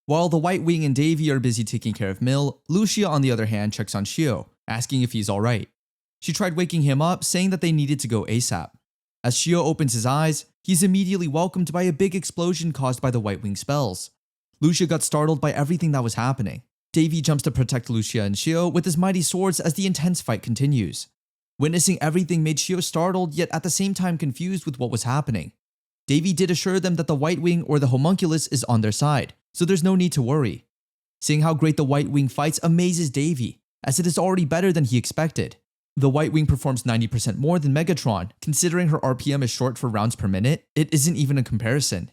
While the White Wing and Davy are busy taking care of Mill, Lucia on the other hand checks on Shio, asking if he's alright. She tried waking him up, saying that they needed to go ASAP. As Shio opens his eyes, he's immediately welcomed by a big explosion caused by the White Wing spells. Lucia got startled by everything that was happening. Davy jumps to protect Lucia and Shio with his mighty swords as the intense fight continues. Witnessing everything made Shio startled, yet at the same time confused with what was happening. Davy did assure them that the White Wing or the homunculus is on their side, so there's no need to worry. Seeing how great the White Wing fights amazes Davy, as it is already better than he expected. The White Wing performs 90% more than Megatron. Considering her RPM is short for rounds per minute, it isn't even a comparison.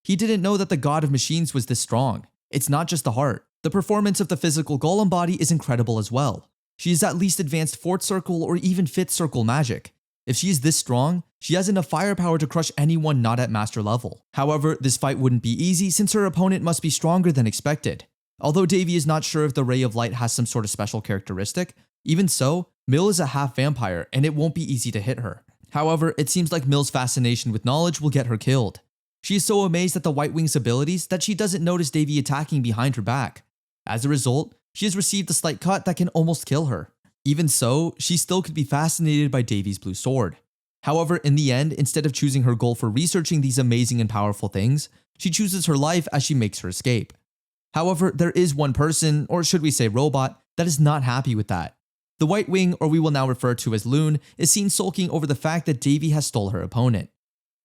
He didn't know that the god of machines was this strong. It's not just the heart. The performance of the physical golem body is incredible as well. She is at least advanced 4th circle or even 5th circle magic. If she is this strong, she has enough firepower to crush anyone not at master level. However, this fight wouldn't be easy since her opponent must be stronger than expected. Although Davy is not sure if the Ray of Light has some sort of special characteristic, even so, Mill is a half vampire and it won't be easy to hit her. However, it seems like Mill's fascination with knowledge will get her killed. She is so amazed at the White Wing's abilities that she doesn't notice Davy attacking behind her back. As a result, she has received a slight cut that can almost kill her. Even so, she still could be fascinated by Davy's blue sword. However, in the end, instead of choosing her goal for researching these amazing and powerful things, she chooses her life as she makes her escape. However, there is one person, or should we say robot, that is not happy with that. The White Wing, or we will now refer to as Loon, is seen sulking over the fact that Davy has stole her opponent.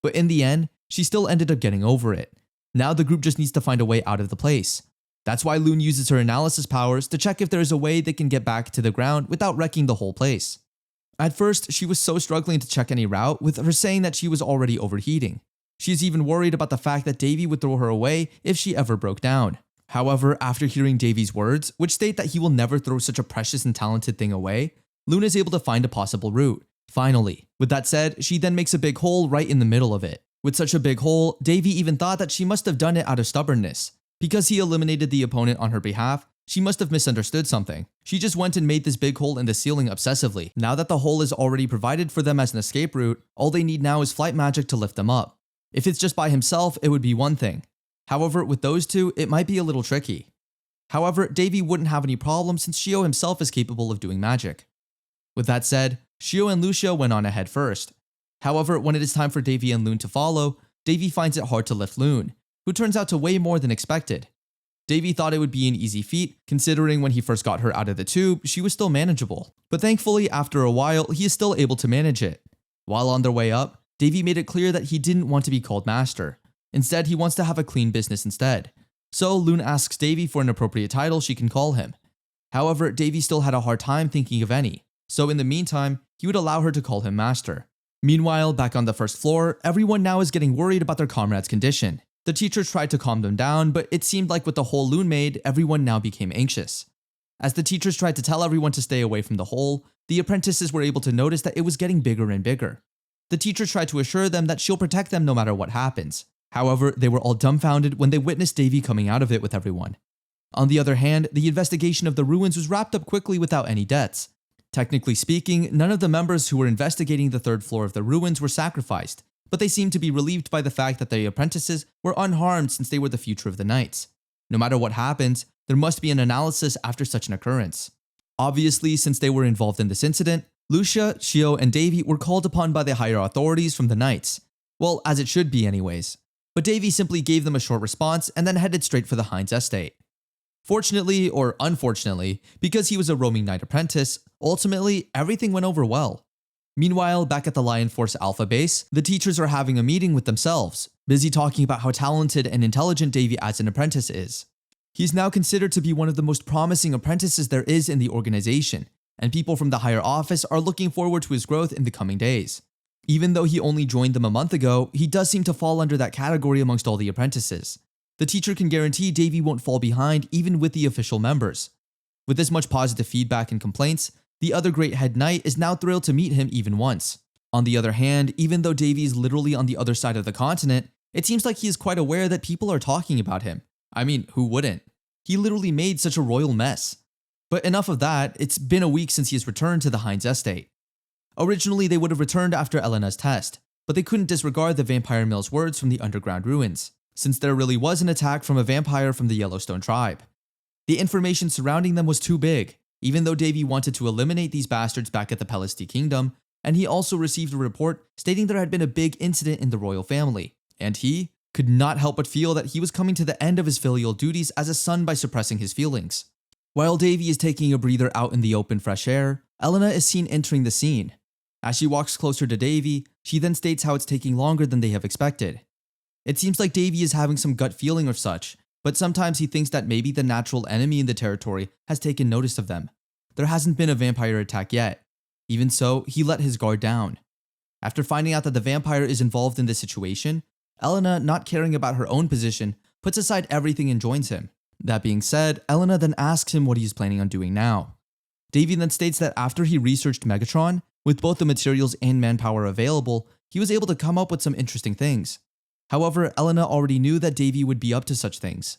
But in the end, she still ended up getting over it. Now the group just needs to find a way out of the place. That's why Loon uses her analysis powers to check if there is a way they can get back to the ground without wrecking the whole place. At first, she was so struggling to check any route, with her saying that she was already overheating. She is even worried about the fact that Davy would throw her away if she ever broke down. However, after hearing Davy's words, which state that he will never throw such a precious and talented thing away, Loon is able to find a possible route. Finally. With that said, she then makes a big hole right in the middle of it. With such a big hole, Davy even thought that she must have done it out of stubbornness. Because he eliminated the opponent on her behalf, she must have misunderstood something. She just went and made this big hole in the ceiling obsessively. Now that the hole is already provided for them as an escape route, all they need now is flight magic to lift them up. If it's just by himself, it would be one thing. However, with those two, it might be a little tricky. However, Davy wouldn't have any problem since Shio himself is capable of doing magic. With that said, Shio and Lucia went on ahead first. However, when it is time for Davy and Loon to follow, Davy finds it hard to lift Loon, who turns out to weigh more than expected. Davy thought it would be an easy feat, considering when he first got her out of the tube, she was still manageable. But thankfully, after a while, he is still able to manage it. While on their way up, Davy made it clear that he didn't want to be called Master. Instead, he wants to have a clean business instead. So Loon asks Davy for an appropriate title she can call him. However, Davy still had a hard time thinking of any, so in the meantime, he would allow her to call him Master. Meanwhile, back on the first floor, everyone now is getting worried about their comrade's condition. The teachers tried to calm them down, but it seemed like with the hole Loon made, everyone now became anxious. As the teachers tried to tell everyone to stay away from the hole, the apprentices were able to notice that it was getting bigger and bigger. The teachers tried to assure them that she'll protect them no matter what happens. However, they were all dumbfounded when they witnessed Davy coming out of it with everyone. On the other hand, the investigation of the ruins was wrapped up quickly without any deaths. Technically speaking, none of the members who were investigating the third floor of the ruins were sacrificed, but they seemed to be relieved by the fact that the apprentices were unharmed since they were the future of the Knights. No matter what happens, there must be an analysis after such an occurrence. Obviously, since they were involved in this incident, Lucia, Shio, and Davy were called upon by the higher authorities from the Knights. Well, as it should be anyways. But Davy simply gave them a short response and then headed straight for the Heinz estate. Fortunately, or unfortunately, because he was a roaming knight apprentice, ultimately everything went over well. Meanwhile, back at the Lion Force Alpha base, the teachers are having a meeting with themselves, busy talking about how talented and intelligent Davy as an apprentice is. He's now considered to be one of the most promising apprentices there is in the organization, and people from the higher office are looking forward to his growth in the coming days. Even though he only joined them a month ago, he does seem to fall under that category amongst all the apprentices. The teacher can guarantee Davy won't fall behind even with the official members. With this much positive feedback and complaints, the other great head knight is now thrilled to meet him even once. On the other hand, even though Davy is literally on the other side of the continent, it seems like he is quite aware that people are talking about him. I mean, who wouldn't? He literally made such a royal mess. But enough of that, it's been a week since he has returned to the Heinz estate. Originally, they would have returned after Elena's test, but they couldn't disregard the Vampire Mill's words from the underground ruins. since there really was an attack from a vampire from the Yellowstone tribe. The information surrounding them was too big, even though Davy wanted to eliminate these bastards back at the Pelesti Kingdom, and he also received a report stating there had been a big incident in the royal family, and he could not help but feel that he was coming to the end of his filial duties as a son by suppressing his feelings. While Davy is taking a breather out in the open fresh air, Elena is seen entering the scene. As she walks closer to Davy, she then states how it's taking longer than they have expected. It seems like Davy is having some gut feeling or such, but sometimes he thinks that maybe the natural enemy in the territory has taken notice of them. There hasn't been a vampire attack yet. Even so, he let his guard down. After finding out that the vampire is involved in this situation, Elena, not caring about her own position, puts aside everything and joins him. That being said, Elena then asks him what he is planning on doing now. Davy then states that after he researched Megatron, with both the materials and manpower available, he was able to come up with some interesting things. However, Elena already knew that Davy would be up to such things.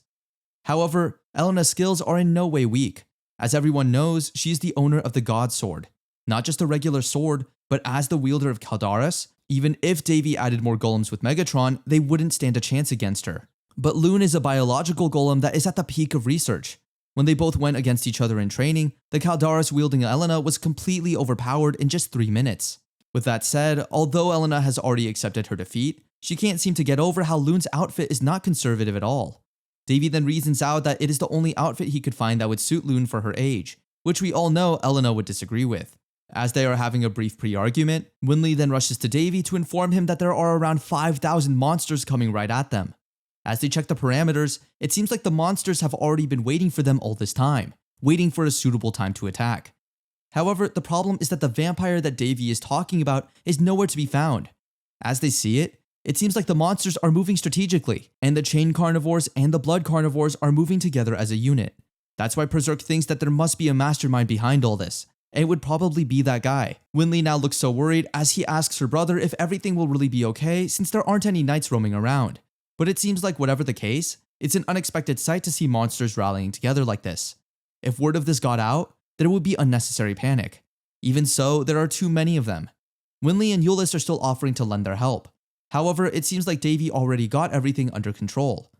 However, Elena's skills are in no way weak. As everyone knows, she is the owner of the God Sword. Not just a regular sword, but as the wielder of Caldaris, even if Davy added more golems with Megatron, they wouldn't stand a chance against her. But Loon is a biological golem that is at the peak of research. When they both went against each other in training, the Caldaris wielding Elena was completely overpowered in just 3 minutes. With that said, although Elena has already accepted her defeat, she can't seem to get over how Loon's outfit is not conservative at all. Davy then reasons out that it is the only outfit he could find that would suit Loon for her age, which we all know Elena would disagree with. As they are having a brief pre-argument, Winley then rushes to Davy to inform him that there are around 5,000 monsters coming right at them. As they check the parameters, it seems like the monsters have already been waiting for them all this time, waiting for a suitable time to attack. However, the problem is that the vampire that Davy is talking about is nowhere to be found. As they see it, it seems like the monsters are moving strategically, and the chain carnivores and the blood carnivores are moving together as a unit. That's why Berserk thinks that there must be a mastermind behind all this, and it would probably be that guy. Winley now looks so worried as he asks her brother if everything will really be okay since there aren't any knights roaming around. But it seems like whatever the case, it's an unexpected sight to see monsters rallying together like this. If word of this got out, there would be unnecessary panic. Even so, there are too many of them. Winley and Eulis are still offering to lend their help. However, it seems like Davy already got everything under control.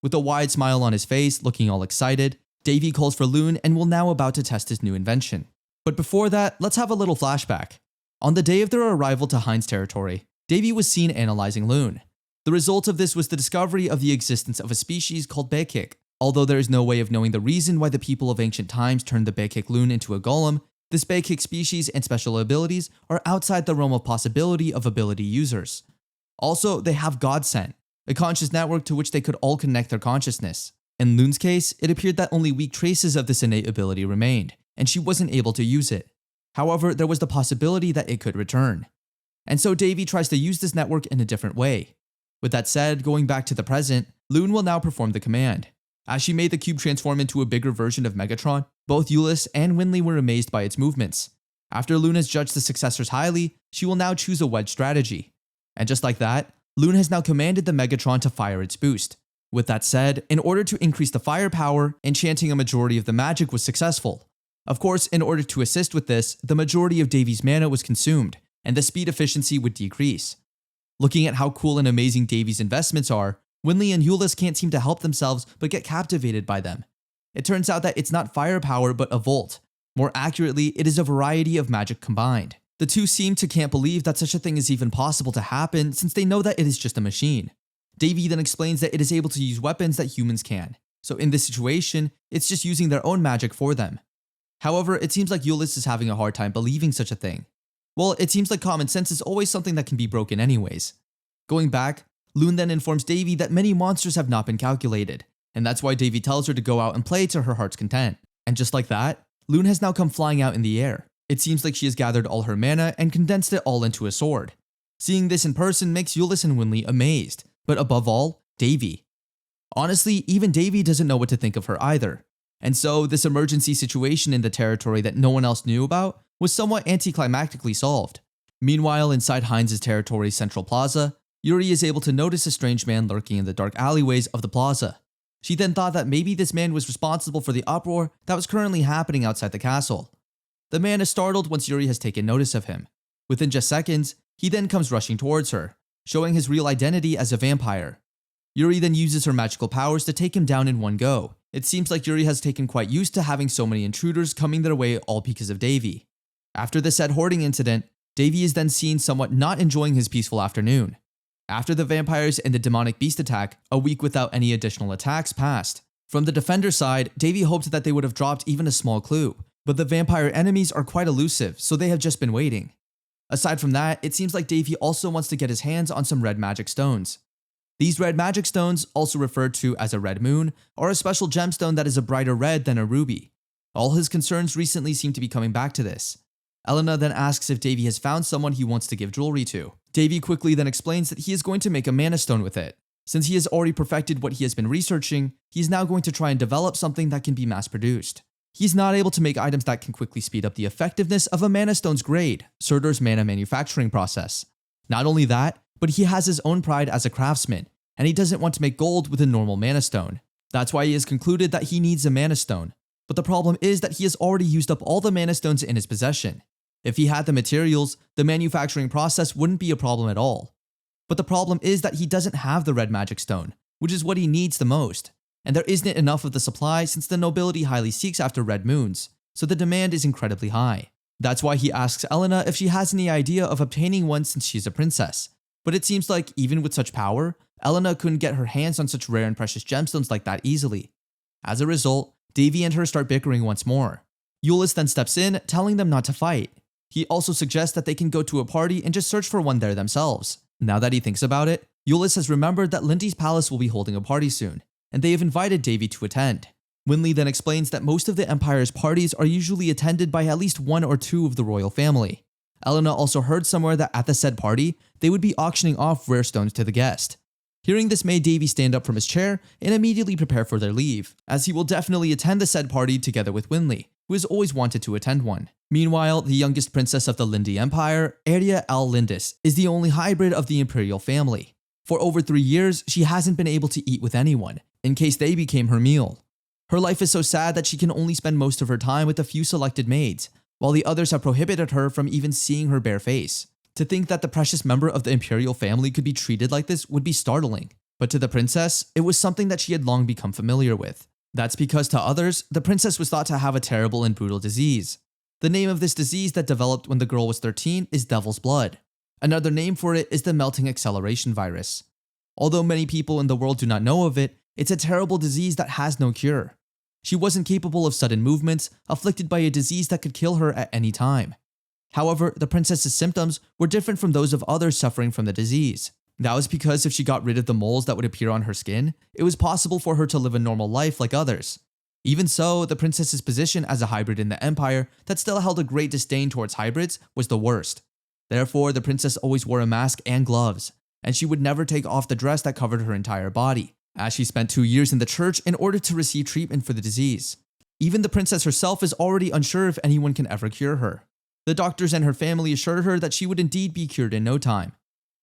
With a wide smile on his face, looking all excited, Davy calls for Loon and will now about to test his new invention. But before that, let's have a little flashback. On the day of their arrival to Heinz territory, Davy was seen analyzing Loon. The result of this was the discovery of the existence of a species called Bekik. Although there is no way of knowing the reason why the people of ancient times turned the Bekik Loon into a golem, this Bekik species and special abilities are outside the realm of possibility of ability users. Also, they have Godsent, a conscious network to which they could all connect their consciousness. In Loon's case, it appeared that only weak traces of this innate ability remained, and she wasn't able to use it. However, there was the possibility that it could return. And so Davy tries to use this network in a different way. With that said, going back to the present, Loon will now perform the command. As she made the cube transform into a bigger version of Megatron, both Eulis and Winley were amazed by its movements. After Loon has judged the successors highly, she will now choose a wedge strategy. And just like that, Loon has now commanded the Megatron to fire its boost. With that said, in order to increase the firepower, enchanting a majority of the magic was successful. Of course, in order to assist with this, the majority of Davy's mana was consumed, and the speed efficiency would decrease. Looking at how cool and amazing Davy's investments are, Winley and Eulis can't seem to help themselves but get captivated by them. It turns out that it's not firepower but a volt. More accurately, it is a variety of magic combined. The two seem to can't believe that such a thing is even possible to happen since they know that it is just a machine. Davy then explains that it is able to use weapons that humans can, so in this situation, it's just using their own magic for them. However, it seems like Eulis is having a hard time believing such a thing. Well, it seems like common sense is always something that can be broken anyways. Going back, Loon then informs Davy that many monsters have not been calculated, and that's why Davy tells her to go out and play to her heart's content. And just like that, Loon has now come flying out in the air. It seems like she has gathered all her mana and condensed it all into a sword. Seeing this in person makes Eulis and Winley amazed, but above all, Davy. Honestly, even Davy doesn't know what to think of her either. And so, this emergency situation in the territory that no one else knew about was somewhat anticlimactically solved. Meanwhile, inside Heinz's territory's central plaza, Yuri is able to notice a strange man lurking in the dark alleyways of the plaza. She then thought that maybe this man was responsible for the uproar that was currently happening outside the castle. The man is startled once Yuri has taken notice of him. Within just seconds, he then comes rushing towards her, showing his real identity as a vampire. Yuri then uses her magical powers to take him down in one go. It seems like Yuri has taken quite used to having so many intruders coming their way all because of Davy. After the said hoarding incident, Davy is then seen somewhat not enjoying his peaceful afternoon. After the vampires and the demonic beast attack, a week without any additional attacks passed. From the defender side, Davy hoped that they would have dropped even a small clue, but the vampire enemies are quite elusive, so they have just been waiting. Aside from that, it seems like Davy also wants to get his hands on some red magic stones. These red magic stones, also referred to as a red moon, are a special gemstone that is a brighter red than a ruby. All his concerns recently seem to be coming back to this. Elena then asks if Davy has found someone he wants to give jewelry to. Davy quickly then explains that he is going to make a mana stone with it. Since he has already perfected what he has been researching, he is now going to try and develop something that can be mass-produced. He's not able to make items that can quickly speed up the effectiveness of a mana stone's grade, Surtur's mana manufacturing process. Not only that, but he has his own pride as a craftsman, and he doesn't want to make gold with a normal mana stone. That's why he has concluded that he needs a mana stone. But the problem is that he has already used up all the mana stones in his possession. If he had the materials, the manufacturing process wouldn't be a problem at all. But the problem is that he doesn't have the red magic stone, which is what he needs the most. And there isn't enough of the supply since the nobility highly seeks after red moons, so the demand is incredibly high. That's why he asks Elena if she has any idea of obtaining one since she's a princess. But it seems like even with such power, Elena couldn't get her hands on such rare and precious gemstones like that easily. As a result, Davy and her start bickering once more. Euless then steps in, telling them not to fight. He also suggests that they can go to a party and just search for one there themselves. Now that he thinks about it, Euless has remembered that Lindy's palace will be holding a party soon, and they have invited Davy to attend. Winley then explains that most of the Empire's parties are usually attended by at least one or two of the royal family. Elena also heard somewhere that at the said party, they would be auctioning off rare stones to the guest. Hearing this made Davy stand up from his chair and immediately prepare for their leave, as he will definitely attend the said party together with Winley, who has always wanted to attend one. Meanwhile, the youngest princess of the Lindy Empire, Arya Al Lindis, is the only hybrid of the imperial family. For over 3 years, she hasn't been able to eat with anyone, in case they became her meal. Her life is so sad that she can only spend most of her time with a few selected maids, while the others have prohibited her from even seeing her bare face. To think that the precious member of the imperial family could be treated like this would be startling, but to the princess, it was something that she had long become familiar with. That's because to others, the princess was thought to have a terrible and brutal disease. The name of this disease that developed when the girl was 13 is devil's blood. Another name for it is the melting acceleration virus. Although many people in the world do not know of it, it's a terrible disease that has no cure. She wasn't capable of sudden movements, afflicted by a disease that could kill her at any time. However, the princess's symptoms were different from those of others suffering from the disease. That was because if she got rid of the moles that would appear on her skin, it was possible for her to live a normal life like others. Even so, the princess's position as a hybrid in the empire that still held a great disdain towards hybrids was the worst. Therefore, the princess always wore a mask and gloves, and she would never take off the dress that covered her entire body, as she spent 2 years in the church in order to receive treatment for the disease. Even the princess herself is already unsure if anyone can ever cure her. The doctors and her family assured her that she would indeed be cured in no time.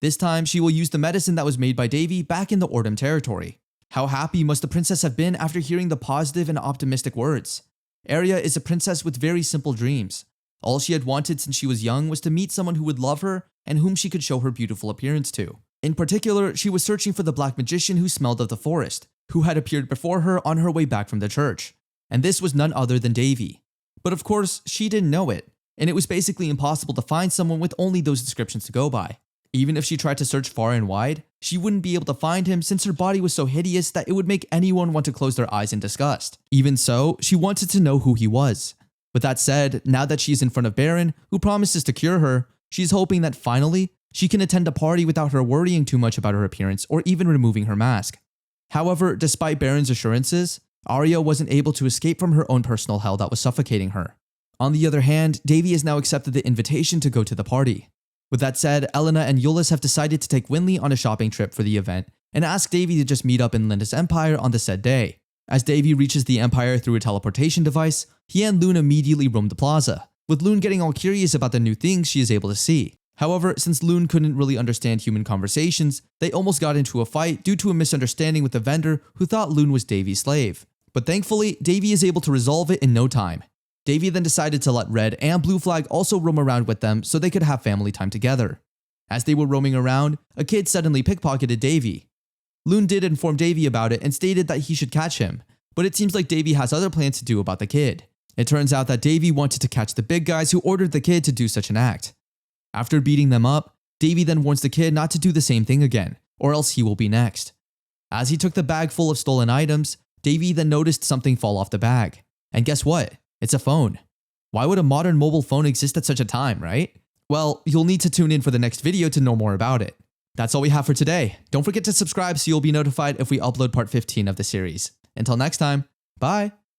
This time, she will use the medicine that was made by Davy back in the Ordum territory. How happy must the princess have been after hearing the positive and optimistic words? Arya is a princess with very simple dreams. All she had wanted since she was young was to meet someone who would love her and whom she could show her beautiful appearance to. In particular, she was searching for the black magician who smelled of the forest, who had appeared before her on her way back from the church. And this was none other than Davy. But of course, she didn't know it, and it was basically impossible to find someone with only those descriptions to go by. Even if she tried to search far and wide, she wouldn't be able to find him since her body was so hideous that it would make anyone want to close their eyes in disgust. Even so, she wanted to know who he was. With that said, now that she's in front of Baron, who promises to cure her, she's hoping that finally, she can attend a party without her worrying too much about her appearance or even removing her mask. However, despite Baron's assurances, Arya wasn't able to escape from her own personal hell that was suffocating her. On the other hand, Davy has now accepted the invitation to go to the party. With that said, Elena and Euless have decided to take Winley on a shopping trip for the event and ask Davy to just meet up in Linda's Empire on the said day. As Davy reaches the Empire through a teleportation device, he and Lune immediately roam the plaza, with Lune getting all curious about the new things she is able to see. However, since Lune couldn't really understand human conversations, they almost got into a fight due to a misunderstanding with the vendor who thought Lune was Davy's slave. But thankfully, Davy is able to resolve it in no time. Davy then decided to let Red and Blue Flag also roam around with them so they could have family time together. As they were roaming around, a kid suddenly pickpocketed Davy. Loon did inform Davy about it and stated that he should catch him, but it seems like Davy has other plans to do about the kid. It turns out that Davy wanted to catch the big guys who ordered the kid to do such an act. After beating them up, Davy then warns the kid not to do the same thing again, or else he will be next. As he took the bag full of stolen items, Davy then noticed something fall off the bag. And guess what? It's a phone. Why would a modern mobile phone exist at such a time, right? Well, you'll need to tune in for the next video to know more about it. That's all we have for today. Don't forget to subscribe so you'll be notified if we upload part 15 of the series. Until next time, bye!